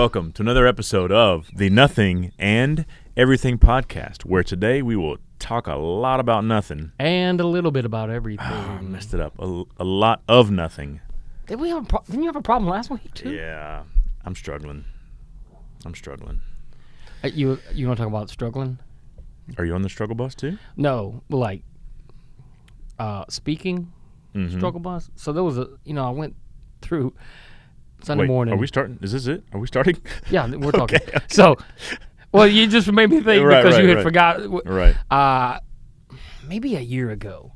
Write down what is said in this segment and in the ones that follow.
welcome to another episode of the Nothing and Everything podcast, where today we will talk a lot about nothing. And a little bit about everything. I messed it up. A lot of nothing. Didn't you have a problem last week, too? Yeah, I'm struggling. You want to talk about struggling? Are you on the struggle bus, too? No, like, speaking struggle bus. So there was I went through Sunday morning. Are we starting? Is this it? Are we starting? Yeah, we're talking. Okay. So, well, you just made me think because you had forgot. Right. Maybe a year ago,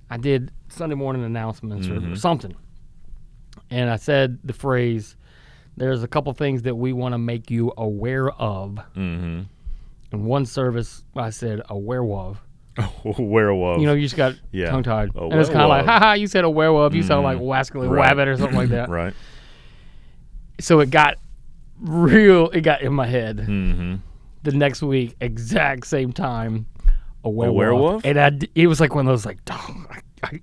I did Sunday morning announcements or something. And I said the phrase, there's a couple things that we want to make you aware of. Mm-hmm. In one service, I said a werewolf. A werewolf. You just got tongue-tied. And it's kind of like, ha-ha, you said a werewolf. You sound like Wascally Wabbit or something like that. Right. So it got in my head. Mm-hmm. The next week, exact same time, a werewolf. A werewolf? And it was like one of those, like, like, I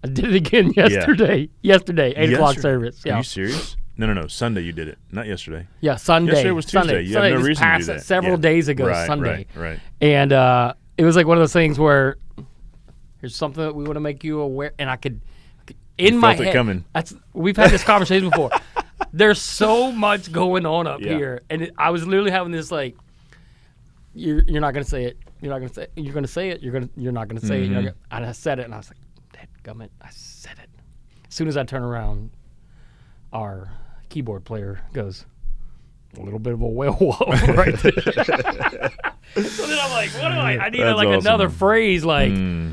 did it again yesterday. Yeah. 8 o'clock service. Yeah. Are you serious? No. Sunday you did it, not yesterday. Yeah, Sunday. Yesterday was Tuesday. You have no reason to do that. Several days ago, Sunday. Right. And it was like one of those things where here's something that we want to make you aware. And I could, in my head. Felt it coming. We've had this conversation before. There's so much going on up here. And I was literally having this like, you're not going to say it. You're not going to say it. You're going to say it. You're not going to say it. And I said it, and I was like, dadgummit, I said it. As soon as I turn around, our keyboard player goes, a little bit of a werewolf right there. So then I'm like, what do I need That's awesome. Another phrase, like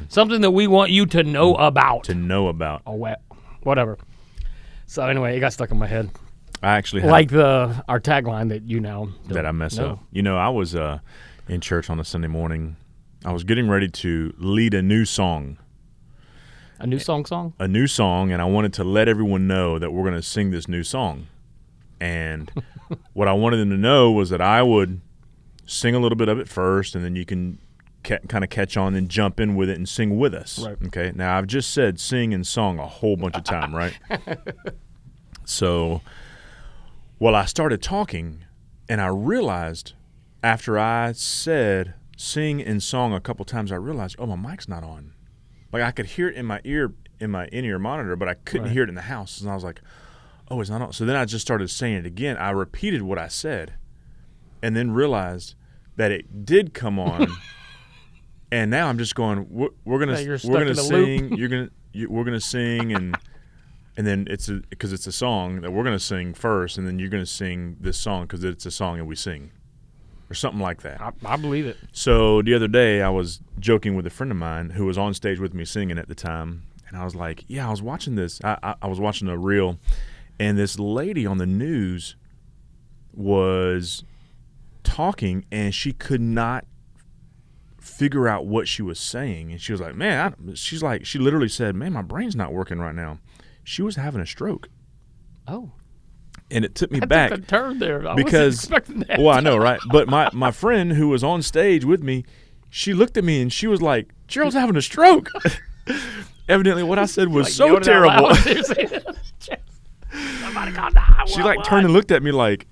something that we want you to know about. Whatever. So anyway, it got stuck in my head. I actually like our tagline that you now that I mess know. up. I was in church on a Sunday morning. I was getting ready to lead a new song. A new song? A new song, and I wanted to let everyone know that we're going to sing this new song. And what I wanted them to know was that I would sing a little bit of it first, and then you can kind of catch on and jump in with it and sing with us. Right. Okay? Now, I've just said sing and song a whole bunch of time, right? So, I started talking, and I realized after I said sing and song a couple times, I realized, my mic's not on. Like I could hear it in my in-ear monitor, but I couldn't hear it in the house. And I was like, it's not on. So then I just started saying it again. I repeated what I said and then realized that it did come on. And now I'm just going, we're going to sing, we're going to sing and then because it's a song that we're going to sing first, and then you're going to sing this song because it's a song and we sing. Or something like that. I believe it. So the other day I was joking with a friend of mine who was on stage with me singing at the time, and I was like, I was watching this. I was watching a reel, and this lady on the news was talking, and she could not figure out what she was saying. And she was like, she literally said, man, my brain's not working right now. She was having a stroke. Oh. And it took me back. Took a turn there. I because, wasn't expecting that. Well, I know, right? But my friend who was on stage with me, she looked at me and she was like, Gerald's having a stroke. Evidently what I said was so terrible. Somebody call 911. She turned and looked at me like,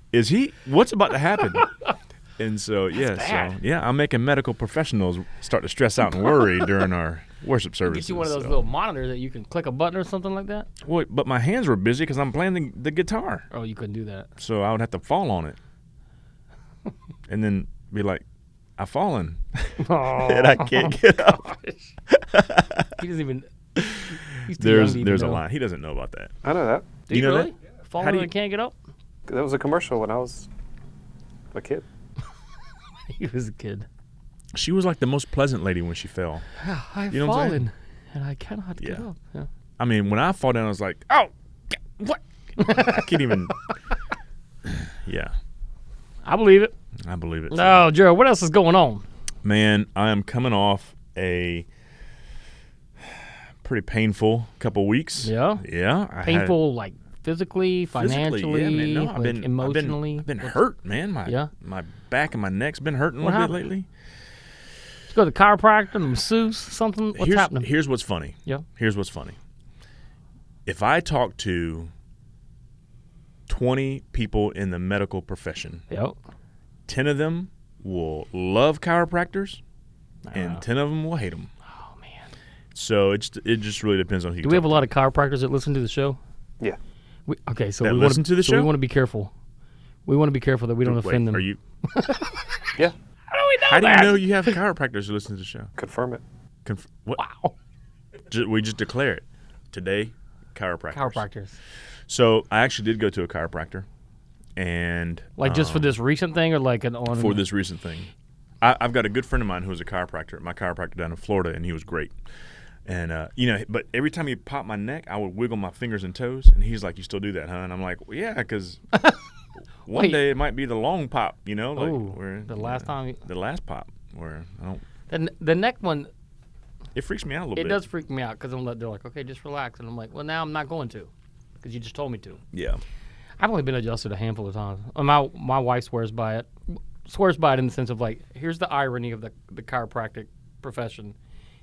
what's about to happen? And so, bad. I'm making medical professionals start to stress out and worry during our worship services. Get you one of those little monitors that you can click a button or something like that? Well, but my hands were busy because I'm playing the guitar. Oh, you couldn't do that. So I would have to fall on it. And then be like, I've fallen. And I can't get up. He doesn't even... There's a line. He doesn't know about that. I know that. Do you know really? That? Falling and can't get up? That was a commercial when I was a kid. He was a kid. She was like the most pleasant lady when she fell. I've fallen, and I cannot get up. Yeah. I mean, when I fall down, I was like, oh, what? I can't even. Yeah. I believe it. I believe it. No, Gerald, what else is going on? Man, I am coming off a pretty painful couple weeks. Yeah? Yeah. Painful, like physically, financially, yeah, man. No, emotionally. I've been hurt, man. My back and my neck's been hurting a little bit lately. Let's go to the chiropractor, the masseuse, something. What's happening? Here's what's funny. Yeah. Here's what's funny. If I talk to 20 people in the medical profession. Yep. 10 of them will love chiropractors, and 10 of them will hate them. Oh, man. So it just really depends on who you Do we have a lot of chiropractors that listen to the show? Yeah. So That we listen to the show? we want to be careful. We want to be careful that we don't offend them. Are you? Yeah. How do we know How do that? you know you have chiropractors who listen to the show? Confirm it. What? Wow. We just declare it today. Chiropractors. Chiropractors. So I actually did go to a chiropractor, and Like just for this recent thing, or like for this recent thing. I've got a good friend of mine who was a chiropractor, my chiropractor down in Florida, and he was great. And but every time he popped my neck, I would wiggle my fingers and toes, and he's like, "You still do that, huh?" And I'm like, "Well, yeah, because one Wait. day it might be the long pop, like where the last time. the last pop where I don't." The neck one, It freaks me out a little bit. it does freak me out because they're like, okay, just relax, and I'm like, well, now I'm not going to, because you just told me to. Yeah. I've only been adjusted a handful of times. My wife swears by it. Swears by it in the sense of like, here's the irony of the chiropractic profession,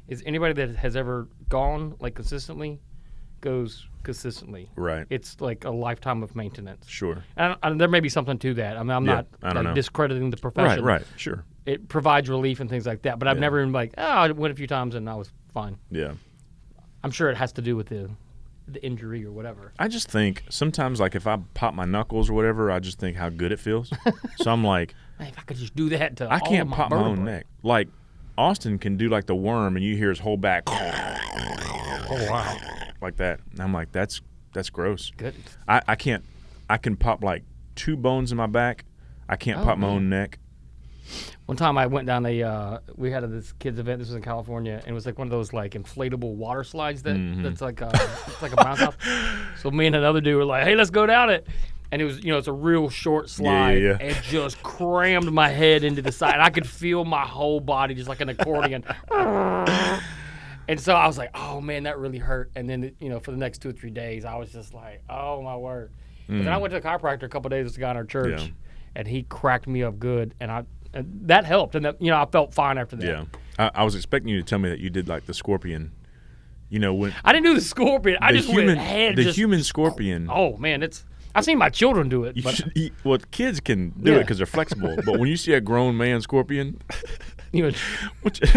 is anybody that has ever gone like consistently, goes consistently. Right. It's like a lifetime of maintenance. Sure. And there may be something to that. I mean, I'm Yeah, not I don't know. discrediting the profession. Right. Sure. It provides relief and things like that. But I've Yeah. never been like, I went a few times and I was fine. Yeah. I'm sure it has to do with the injury or whatever. I just think sometimes, like, if I pop my knuckles or whatever, I just think how good it feels. So I'm like, Man, if I could just do that to I all can't of my pop my own vertebrae. neck. Like, Austin can do like the worm, and you hear his whole back. Oh, wow. Like that. And I'm like, that's gross. Good. I can't. I can pop like 2 bones in my back. I can't Oh, pop my man. own neck. One time I went down we had this kids event. This was in California, and it was like one of those like inflatable water slides that's like it's like a bounce house. So me and another dude were like, "Hey, let's go down it." And it was, it's a real short slide, Yeah. and just crammed my head into the side. I could feel my whole body just like an accordion. And so I was like, "Oh man, that really hurt." And then for the next 2 or 3 days, I was just like, "Oh my word." And then I went to a chiropractor a couple of days with a guy in our church, Yeah. and he cracked me up good, and that helped, and that, I felt fine after that. Yeah. I was expecting you to tell me that you did like the scorpion. When I didn't do the scorpion. I just went head. the human scorpion. Oh man, I've seen my children do it. You But should eat. Well, kids can do it Yeah. because they're flexible. But when you see a grown man scorpion, you know,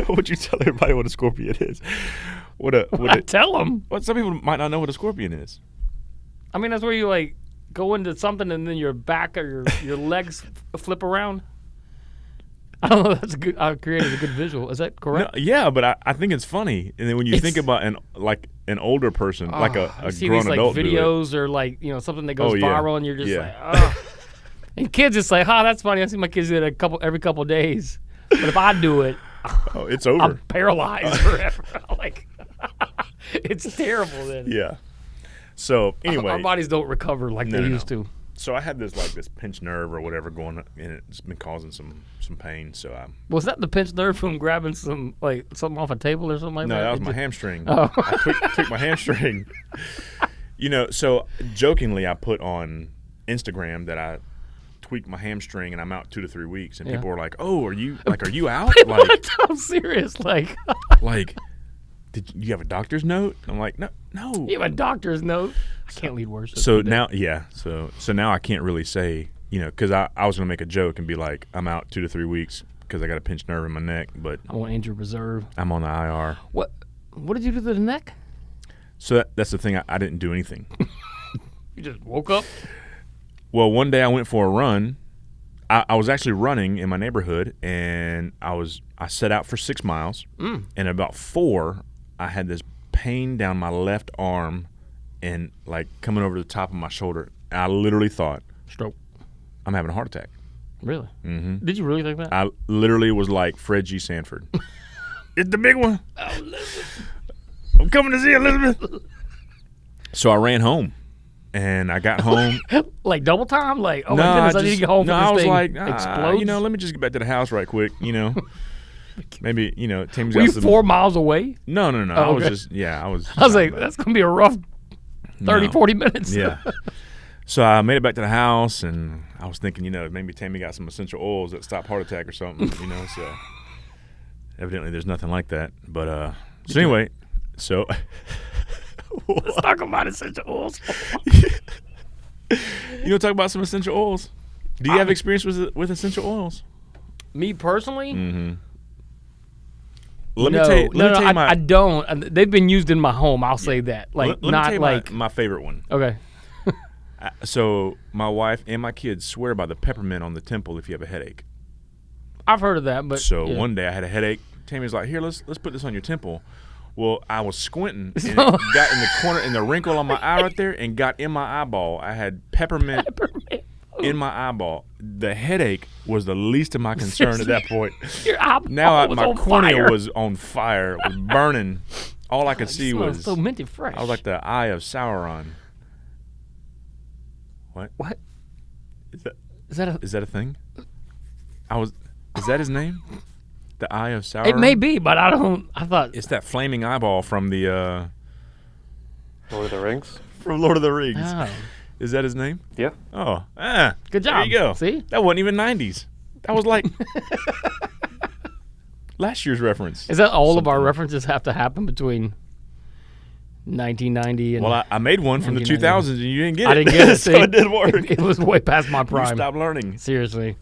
would you tell everybody what a scorpion is? I tell them. Well, some people might not know what a scorpion is. I mean, that's where you like go into something and then your back or your legs flip around. I don't know. That's a good. I created a good visual. Is that No, correct? yeah, but I think it's funny. And then when you think about an older person, like a I see grown these like adult, do it. videos or like something that goes Oh, yeah. viral, and you're just Yeah. like, oh. And kids, it's like, that's funny. I see my kids do it every couple of days. But if I do it, Oh, it's over. I'm paralyzed forever. Like, it's terrible. Then Yeah. So anyway, our bodies don't recover like they No. used to. So I had this pinched nerve or whatever going, and it's been causing some pain. So Was that the pinched nerve from grabbing something off a table or something like no, that? that was It my just- hamstring. Oh. I took my hamstring. So jokingly, I put on Instagram that I tweaked my hamstring and I'm out 2 to 3 weeks, and Yeah. people were like, "Oh, are you out? Like, I'm serious. Like, like, did you have a doctor's note?" I'm like, "No." you have a doctor's note. I can't lead worship. So now, yeah. So now I can't really say, because I was gonna make a joke and be like, I'm out 2 to 3 weeks because I got a pinched nerve in my neck, but I'm on injured reserve. I'm on the IR. What did you do to the neck? So that's the thing. I didn't do anything. You just woke up? Well, one day I went for a run. I was actually running in my neighborhood, and I set out for 6 miles, and about 4, I had this pain down my left arm and like coming over the top of my shoulder. I literally thought, Stroke. I'm having a heart attack. Really? Mm-hmm. Did you really think that? I literally was like Fred G. Sanford. It's the big one. I'm coming to see Elizabeth. So I ran home, and I got home. Like double time? Like, oh my goodness, I need to get home No, for this I was thing like, explodes? let me just get back to the house right quick. Maybe Tim's Were got you some. 4 miles away? No. Oh, I was okay. just I was. I was like, that's going to be a rough 30, No. 40 minutes. Yeah. So I made it back to the house, and I was thinking, maybe Tammy got some essential oils that stop heart attack or something, So evidently, there's nothing like that. But so anyway, Let's talk about essential oils. You want to talk about some essential oils? Do you have experience with essential oils? Me personally? Mm-hmm. I don't. They've been used in my home. I'll say that. Like, let me not tell you like my favorite one. Okay. So my wife and my kids swear by the peppermint on the temple if you have a headache. I've heard of that, but So yeah. one day I had a headache. Tammy's like, "Here, let's put this on your temple." Well, I was squinting and it got in the corner, in the wrinkle on my eye right there, and got in my eyeball. I had peppermint in my eyeball. The headache was the least of my concern at that point. Your eyeball Now was my on cornea fire. was on fire. It was burning. All I could see was so minty fresh. I was like the eye of Sauron. What? Is that a thing? Is that his name? The Eye of Sauron? It may be, but I thought It's that flaming eyeball from the Lord of the Rings. from Lord of the Rings. Oh. Is that his name? Yeah. Oh, Good job. There you go. See? That wasn't even 90s. That was like last year's reference. Is that all of our Something. references have to happen between 1990 and Well, I made one from the 2000s and you didn't get it. I didn't get it. So See? it didn't work. It was way past my You prime. stopped learning. Seriously.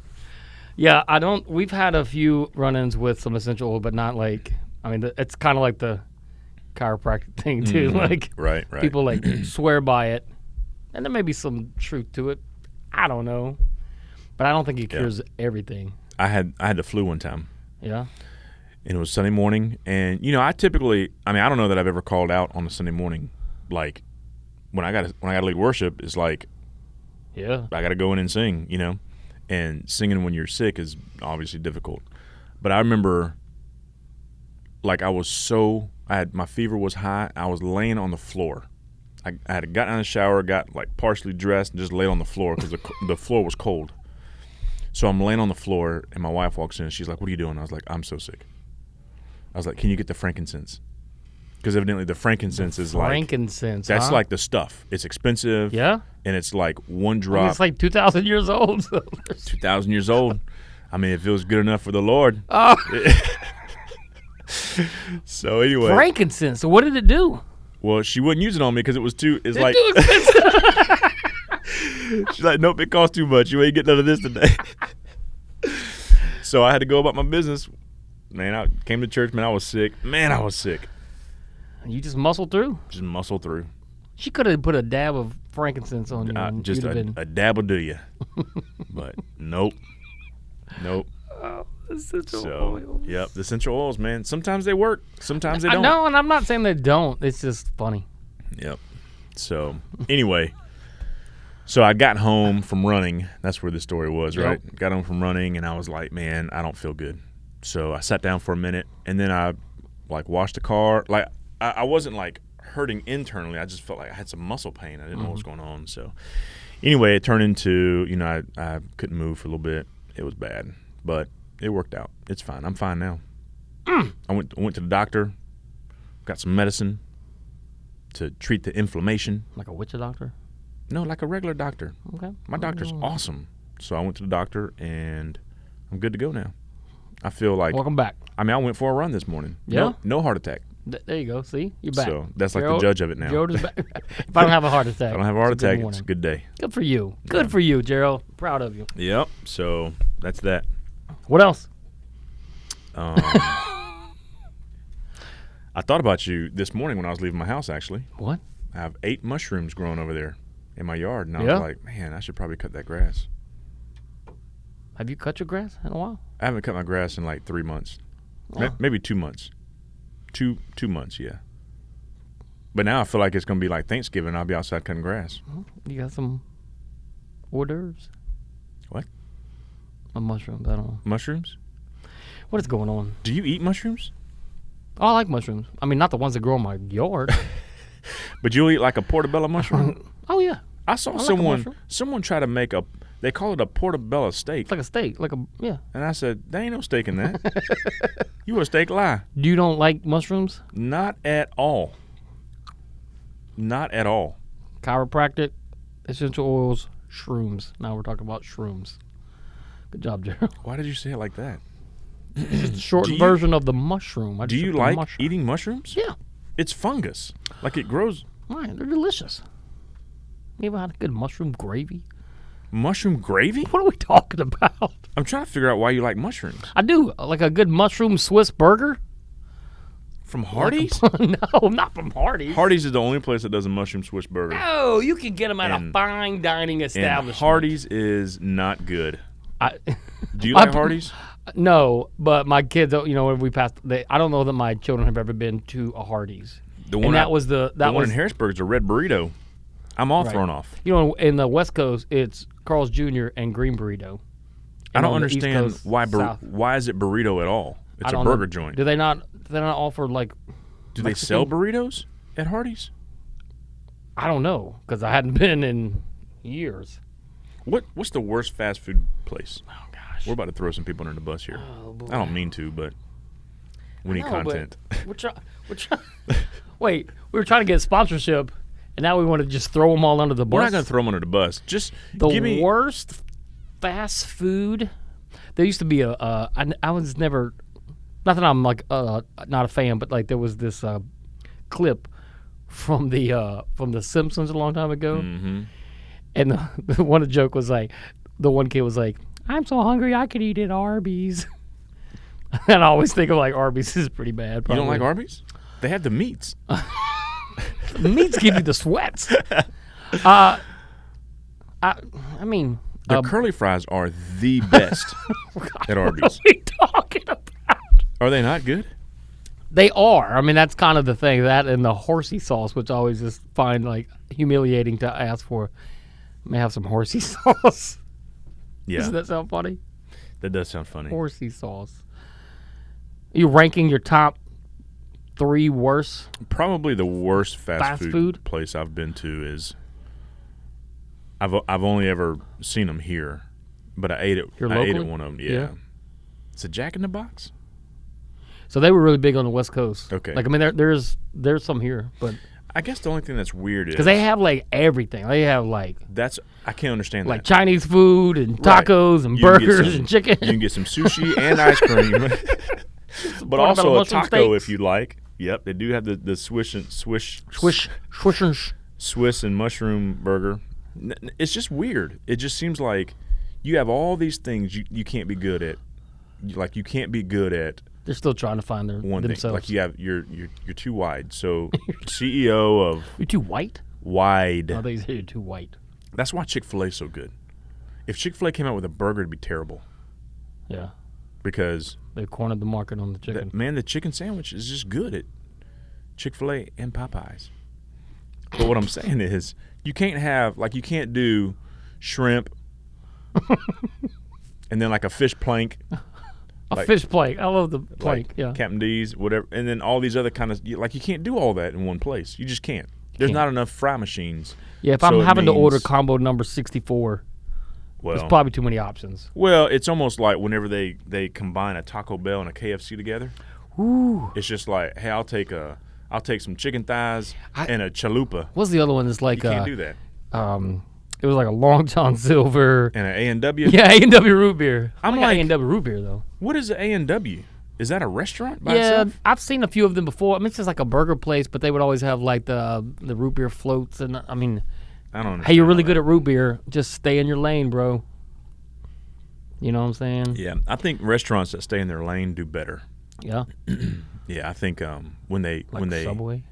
Yeah, I don't. We've had a few run-ins with some essential oil, but not like. I mean, it's kind of like the chiropractic thing too. Like, Right. people like swear by it, and there may be some truth to it. I don't know, but I don't think it cures everything. I had the flu one time. Yeah. And it was Sunday morning, and I don't know that I've ever called out on a Sunday morning, like when I got to lead worship. It's like, Yeah. I got to go in and sing, and singing when you're sick is obviously difficult. But I remember, like, my fever was high. I was laying on the floor. I had gotten out of the shower, got like partially dressed, and just laid on the floor because the floor was cold. So I'm laying on the floor, and my wife walks in, and she's like, "What are you doing?" I was like, "I'm so sick." I was like, "Can you get the frankincense?" Because evidently the frankincense is like frankincense. that's huh? like the stuff. It's expensive. Yeah. And it's like one I mean, drop. it's like 2,000 years old. So 2,000 years old. I mean, it feels good enough for the Lord. oh, So anyway, frankincense. So what did it do? well, she wouldn't use it on me because it was too. It's It's like too expensive. she's like, "Nope, it costs too much. You ain't getting none of this today." So I had to go about my business. Man, I came to church. Man, I was sick. You just muscled through. Just muscle through. She could have put a dab of frankincense on you. And Just you'd have been. a dab will do you. But nope. Essential So oils. yep, the essential oils, man. Sometimes they work. Sometimes they don't. I know, and I'm not saying they don't. It's just funny. Yep. So anyway, so I got home from running. That's where the story was, right? Yep. Got home from running, and I was like, man, I don't feel good. So I sat down for a minute, and then I like washed the car. Like I wasn't like hurting internally. I just felt like I had some muscle pain. I didn't know what was going on. So anyway, it turned into I couldn't move for a little bit. It was bad, but it worked out. It's fine. I'm fine now. I went to the doctor, got some medicine to treat the inflammation. Like a witch doctor? No, like a regular doctor. Okay. My doctor's awesome. So I went to the doctor, and I'm good to go now. I feel like Welcome back. I mean, I went for a run this morning. Yeah? No heart attack. There you go. See? You're back. So that's like Gerald- the judge of it now. Gerald is back. If I don't have a heart attack. If I don't have a heart it's good attack, morning. it's a good day. Good for you. Good for you, Gerald. Proud of you. Yep. So that's that. What else? I thought about you this morning when I was leaving my house, actually. What? I have 8 mushrooms growing over there in my yard, and I Yeah? was like, man, I should probably cut that grass. Have you cut your grass in a while? I haven't cut my grass in like 3 months. Wow. Maybe 2 months. 2 months, yeah. But now I feel like it's going to be like Thanksgiving. I'll be outside cutting grass. You got some hors d'oeuvres? What? Mushrooms. I don't know. Mushrooms? What is going on? Do you eat mushrooms? Oh, I like mushrooms. I mean, not the ones that grow in my yard. But you'll eat like a portobello mushroom? Oh, yeah. I saw like a someone mushroom. try to make they call it a portobello steak. It's like a steak. Yeah. And I said, there ain't no steak in that. You a steak lie. You don't like mushrooms? Not at all. Not at all. Chiropractic, essential oils, shrooms. Now we're talking about shrooms. Good job, Gerald. Why did you say it like that? It's a shortened Do you- version of the mushroom. I Do just you took the like mushroom. eating mushrooms? Yeah. It's fungus. Like it grows. Right, they're delicious. You ever had a good mushroom gravy? Mushroom gravy? What are we talking about? I'm trying to figure out why you like mushrooms. I do like a good mushroom Swiss burger. From Hardee's? No, not from Hardee's. Hardee's is the only place that does a mushroom Swiss burger. No, you can get them at a fine dining establishment. And Hardee's is not good. Do you My- like Hardee's? No, but my kids, when we passed, I don't know that my children have ever been to a Hardee's. The one And that was the one in Harrisburg is a red burrito. I'm all thrown off. In the West Coast, it's Carl's Jr. and green burrito. I And don't on the East understand Coast, why South. why is it burrito at all? It's I a don't burger know. joint. Do they not offer like? Do they sell burritos at Hardee's? I don't know because I hadn't been in years. What's the worst fast food place? Oh gosh, We're about to throw some people under the bus here. Oh, boy. I don't mean to, but we need content. Wait, we were trying to get sponsorship, and now we want to just throw them all under the bus. We're not going to throw them under the bus. Just The give me worst fast food. There used to be I was never, not that I'm like not a fan, but like there was this clip from the Simpsons a long time ago, and the one joke was like, the one kid was like, "I'm so hungry I could eat at Arby's," and I always think of like Arby's is pretty bad. Probably. You don't like Arby's? They have the meats. The meats give you the sweats. I mean. Their curly fries are the best at Arby's. What are we talking about? Are they not good? They are. I mean, that's kind of the thing. That and the horsey sauce, which I always just find like humiliating to ask for. May I have some horsey sauce. Yeah. Doesn't that sound funny? That does sound funny. Horsey sauce. Are you ranking your top 3 worst? Probably the worst fast food place I've been to is. I've only ever seen them here, but I ate it. Here I ate locally? at one of them. Yeah. It's a Jack in the Box. So they were really big on the West Coast. Okay. Like I mean, there's some here, but I guess the only thing that's weird is because they have like everything. They have like I can't understand like that. Chinese food and Right. tacos and You can get burgers some- and chicken. You can get some sushi and ice cream, but also a mushroom taco steaks. if you like. Yep, they do have the Swiss and mushroom burger. It's just weird. It just seems like you have all these things you can't be good at. Like you can't be good at They're still trying to find one themselves. thing. Like you're too wide. So CEO of You're too white? Wide. I thought you said you're too white. That's why Chick-fil-A is so good. If Chick-fil-A came out with a burger, it'd be terrible Yeah. because They cornered the market on the chicken. the chicken sandwich is just good at Chick-fil-A and Popeyes. But what I'm saying is you can't do shrimp and then like a fish plank. A fish plank. I love the plank. Yeah. Captain D's, whatever, and then all these other kind of you can't do all that in one place. You just can't. There's not enough fry machines. Yeah, if So I'm it having to order means- combo number 64, there's probably too many options. Well, it's almost like whenever they combine a Taco Bell and a KFC together. Ooh. It's just like, hey, I'll take some chicken thighs and a chalupa. What's the other one? It's like You can't do that. It was like a Long John Silver. And an A&W. Yeah, A&W root beer. I'm I like- A&W root beer though. What is an A&W? Is that a restaurant by Yeah, itself? I've seen a few of them before. I mean, it's just like a burger place, but they would always have like the root beer floats. And I mean, I don't know. hey, you're really good at root beer. Just stay in your lane, bro. You know what I'm saying? Yeah, I think restaurants that stay in their lane do better. Yeah. Yeah, I think when they Subway.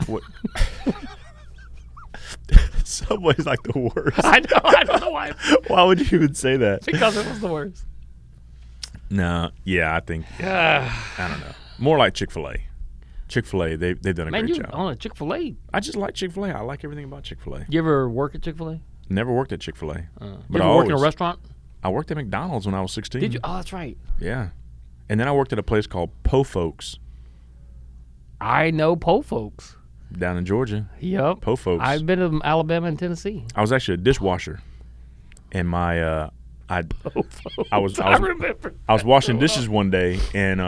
What? Subway's like the worst. I know. I don't know why. Why would you even say that? Because it was the worst. No, yeah, I think I don't know. More like Chick-fil-A. Chick-fil-A, they've done a Man, great you job. on a Chick-fil-A. I just like Chick-fil-A. I like everything about Chick-fil-A. You ever work at Chick-fil-A? Never worked at Chick-fil-A. You But ever I work in a always- restaurant? I worked at McDonald's when I was 16. Did you? Oh, that's right. Yeah. And then I worked at a place called Po Folks I know Po folks. down in Georgia. Yep. Po Folks. I've been to Alabama and Tennessee. I was actually a dishwasher. And my I was remember. I was washing dishes one day, and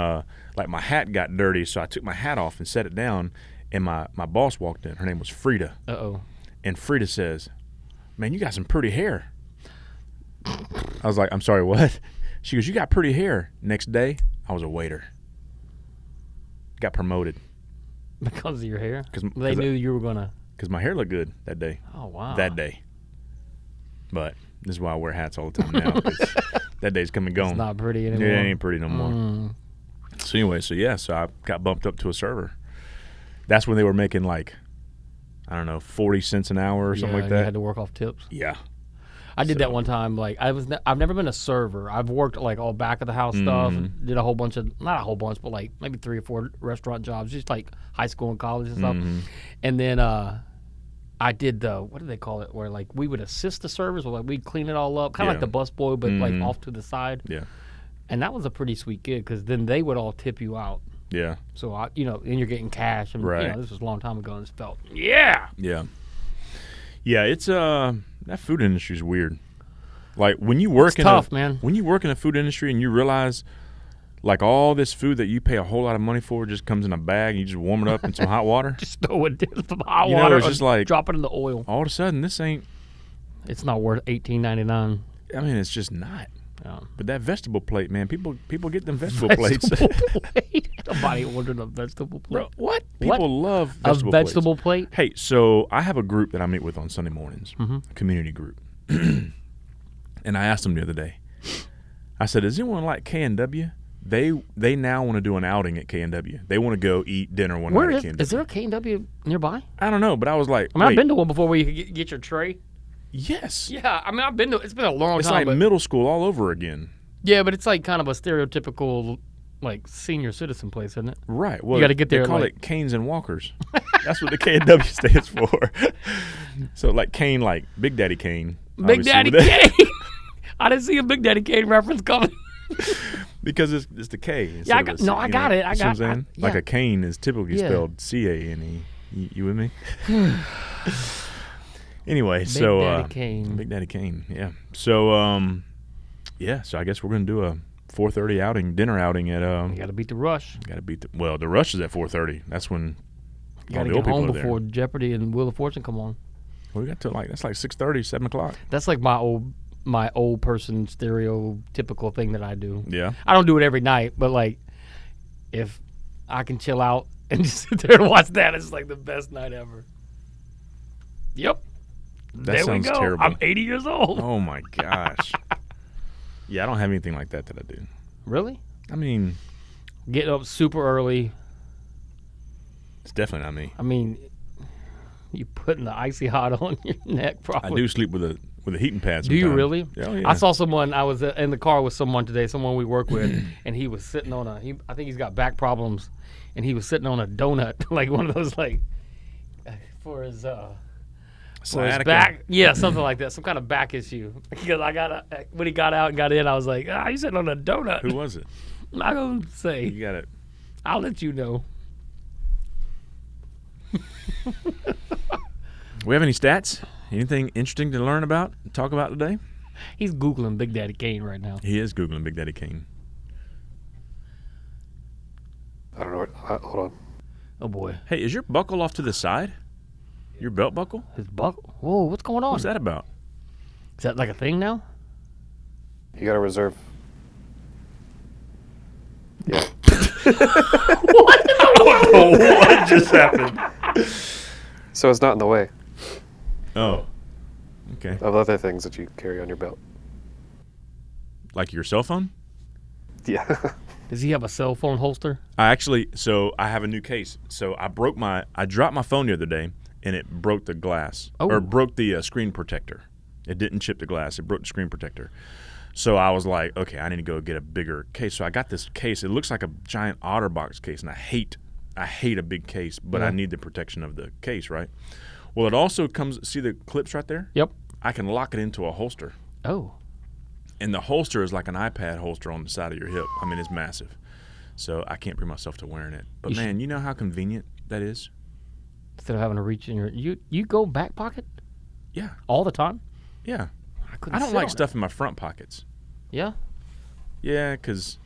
like my hat got dirty, so I took my hat off and set it down. And my boss walked in. Her name was Frida, Uh-oh. and Frida says, "Man, you got some pretty hair." I was like, "I'm sorry, what?" She goes, "You got pretty hair." Next day, I was a waiter. Got promoted Because of your hair? 'Cause They knew you were going to. because my hair looked good that day. Oh, wow. That day. But this is why I wear hats all the time now. 'Cause that day's come and gone. It's not pretty anymore. It ain't pretty no more. So anyway, so I got bumped up to a server. That's when they were making like, I don't know, 40 cents an hour or something like You that. had to work off tips. Yeah. I did that one time. Like I've never been a server. I've worked like all back of the house stuff. Did a whole bunch of, not a whole bunch, but like maybe 3 or 4 restaurant jobs, just like high school and college and stuff. And then I did the, what do they call it? Where like we would assist the servers, or like we'd clean it all up, kind of like the busboy, but like off to the side. Yeah. And that was a pretty sweet gig because then they would all tip you out. Yeah. So and you're getting cash, and Right. this was a long time ago, and it felt yeah. It's that food industry is weird. Like when you work man. When you work in the food industry and you realize like all this food that you pay a whole lot of money for just comes in a bag and you just warm it up in some hot water. Just throw it in some hot water. It's just like drop it in the oil. All of a sudden this ain't. It's not worth $18.99. I mean, it's just not. Yeah. But that vegetable plate, man, people get them vegetable plates. Plate? Nobody ordered a vegetable plate. Bro, what? People love a vegetable plate. Hey, so I have a group that I meet with on Sunday mornings, a community group. And I asked them the other day, I said, does anyone like K&W? They now want to do an outing at K&W. They want to go eat dinner one night at K&W. Is there a K&W nearby? I don't know, but I was like, I mean, I've been to one before where you could get your tray. Yes. Yeah, I mean, I've been to. It's been a long It's time. like middle school all over again. Yeah, but it's like kind of a stereotypical, like senior citizen place, isn't it? Right. Well, you got to get there. They call it Canes and Walkers. That's what the K&W stands for. So like Kane, like Big Daddy Kane. Big Daddy Kane. I didn't see a Big Daddy Kane reference coming. Because it's the K. Yeah, I got it. I got it. You know what I'm saying? Like a cane is typically spelled C-A-N-E. You with me? Anyway, Big so Daddy Kane. Big Daddy Kane, yeah. So so I guess we're gonna do a 4:30 dinner outing at You got to beat the rush. the rush is at 4:30. That's when You got all to the get old people home are there. before Jeopardy and Wheel of Fortune come on. Well, we got to that's like 6:30, 7 o'clock. That's like my old person stereotypical thing that I do. Yeah. I don't do it every night, but like if I can chill out and just sit there and watch that, it's like the best night ever. Yep. That there sounds we go. terrible. I'm 80 years old. Oh my gosh. Yeah, I don't have anything like that I do. Really? I mean, Get up super early. it's definitely not me. I mean, you putting the icy hot on your neck probably. I do sleep with a heating pad sometimes. Do you really? Oh, yeah. I saw someone, I was in the car with someone today, someone we work with, and he was sitting on I think he's got back problems, and he was sitting on a donut, like one of those, like, for his back. Yeah, something like that, some kind of back issue. Because when he got out and got in, I was like, he's sitting on a donut. Who was it? I'm not going to say. You got it. I'll let you know. We have any stats? Anything interesting to learn about, talk about today? He's Googling Big Daddy Kane right now. He is Googling Big Daddy Kane. I don't know. Hold on. Oh, boy. Hey, is your buckle off to the side? Your belt buckle? His buckle? Whoa, what's going on? What's that about? Is that like a thing now? You got to reserve. Yeah. What just happened? So it's not in the way Oh. Okay. of other things that you carry on your belt. Like your cell phone? Yeah. Does he have a cell phone holster? I have a new case. So I dropped my phone the other day, and it broke the glass. Oh. Or broke the screen protector. It didn't chip the glass. It broke the screen protector. So I was like, okay, I need to go get a bigger case. So I got this case. It looks like a giant OtterBox case, and I hate a big case, but I need the protection of the case, right? Well, it also comes, see the clips right there? Yep. I can lock it into a holster. Oh. And the holster is like an iPad holster on the side of your hip. I mean, it's massive. So I can't bring myself to wearing it. But man, you know how convenient that is? Instead of having to reach in you go back pocket Yeah. all the time? Yeah. couldn't I don't sit like on stuff in my front pockets. Yeah? Yeah, because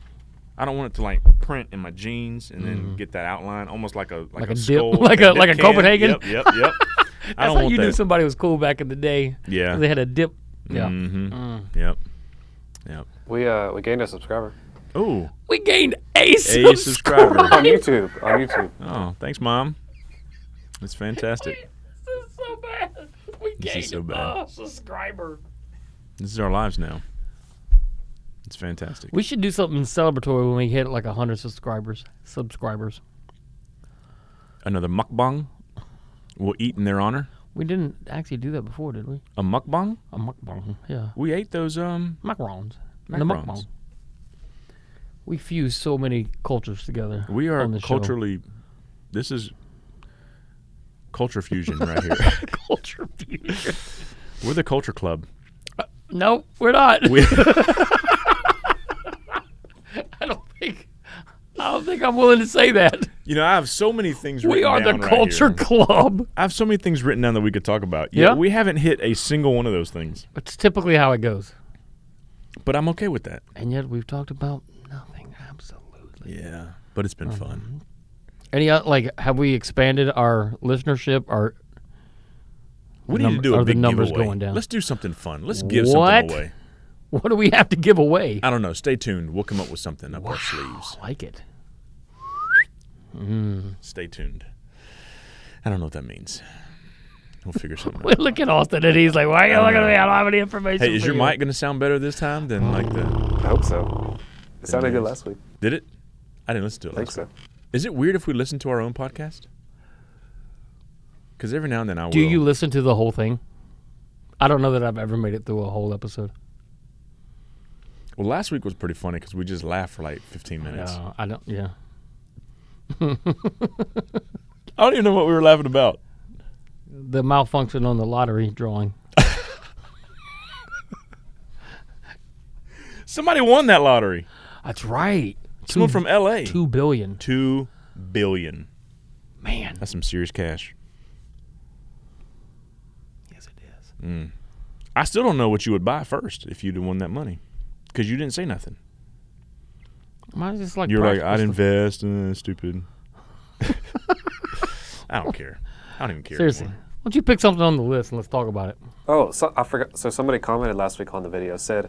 I don't want it to like print in my jeans and then get that outline, almost like a dip, skull, like a dip can. Copenhagen. Yep. That's how you knew somebody was cool back in the day. Yeah. 'Cause they had a dip. Yeah. Yep. We gained a subscriber Oh. We gained a subscriber. on YouTube. Oh, thanks, Mom. It's fantastic. This is so bad. We This is gained so bad. a subscriber. This is our lives now. It's fantastic. We should do something celebratory when we hit like 100 subscribers. Another mukbang. We'll eat in their honor. We didn't actually do that before, did we? A mukbang? A mukbang, yeah. We ate those Macarons. The macarons. mukbang. We fuse so many cultures together. We are on the show. culturally. This is culture fusion right here. Culture fusion. We're the culture club. No, we're not. We, I don't think I'm willing to say that. you know, I have so many things written We are the down right culture here. club. I have so many things written down that we could talk about. Yeah. We haven't hit a single one of those things. It's typically how it goes. But I'm okay with that. And yet we've talked about nothing. Absolutely. Yeah. But it's been fun. Any have we expanded our listenership? We need to do a are the big numbers giveaway. going down? Let's do something fun. Let's give What? something away. What do we have to give away? I don't know. Stay tuned. We'll come up with something up our sleeves. I like it. Stay tuned. I don't know what that means. We'll figure something We out. look at Austin and he's like, "Why are you looking at me? I don't have any information." Hey, is for your you." mic going to sound better this time than like the... I hope so. It sounded good last week. Did it? I didn't listen to it I think last so. week. Is it weird if we listen to our own podcast? Because every now and then I will. Do you listen to the whole thing? I don't know that I've ever made it through a whole episode. Well, last week was pretty funny because we just laughed for like 15 minutes. No, I don't. Yeah. I don't even know what we were laughing about. The malfunction on the lottery drawing. Somebody won that lottery. That's right. Someone from L.A. $2 billion. $2 billion. Man. That's some serious cash. Yes, it is. I still don't know what you would buy first if you'd won that money because you didn't say nothing. Mine's just like You're like, practical I'd stuff. invest. Stupid. I don't care. I don't even care. Seriously. anymore. Why don't you pick something on the list and let's talk about it? Oh, so I forgot. So somebody commented last week on the video, said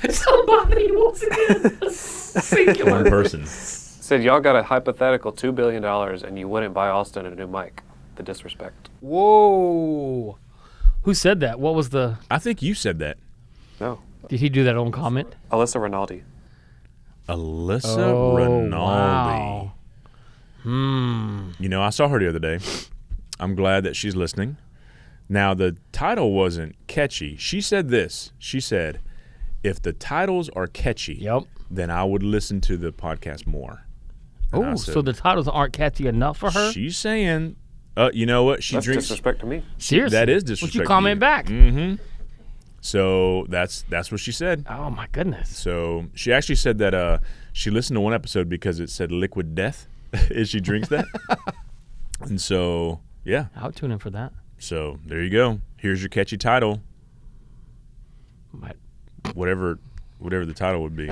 Somebody once again. Singular. One person. y'all got a hypothetical $2 billion and you wouldn't buy Austin a new mic. The disrespect. Whoa. Who said that? What was the... I think you said that. No. Did he do that on comment? Alyssa Rinaldi. Alyssa Rinaldi. Wow. You know, I saw her the other day. I'm glad that she's listening. Now, the title wasn't catchy. She said this. She said, if the titles are catchy, Yep. then I would listen to the podcast more. And I Oh, said, so the titles aren't catchy enough for her? She's saying, you know what? She That's drinks. disrespect to me. Seriously? That is Would disrespect. you to comment back? Mm-hmm. So that's what she said. Oh, my goodness. So she actually said that she listened to one episode because it said liquid death as she drinks that. And so, yeah. I'll tune in for that. So there you go. Here's your catchy title. Might- Whatever the title would be.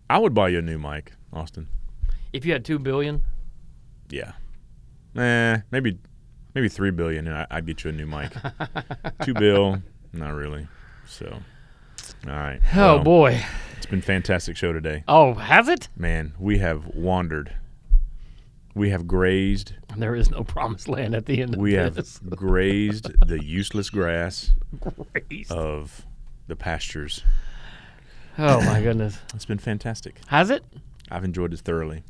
I would buy you a new mic, Austin. If you had $2 billion, Yeah. Maybe $3 billion, and I'd get you a new mic. $2 billion, not really. So, all right. oh Well, boy. it's been a fantastic show today. Oh, has it? Man, we have wandered. We have grazed. There is no promised land at the end of We have this. grazed the useless grass Grazed. of the pastures. Oh my goodness. It's been fantastic. Has it? I've enjoyed it thoroughly.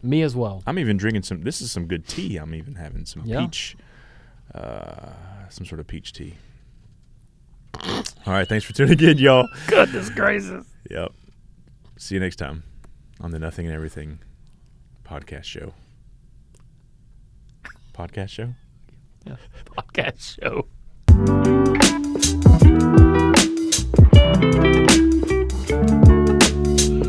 Me as well. I'm even drinking some. This is some good tea. I'm even having some Yeah. peach, some sort of peach tea. All right, thanks for tuning in, y'all. Goodness gracious. Yep. See you next time on the Nothing and Everything podcast show. Podcast show? Yeah. Podcast show.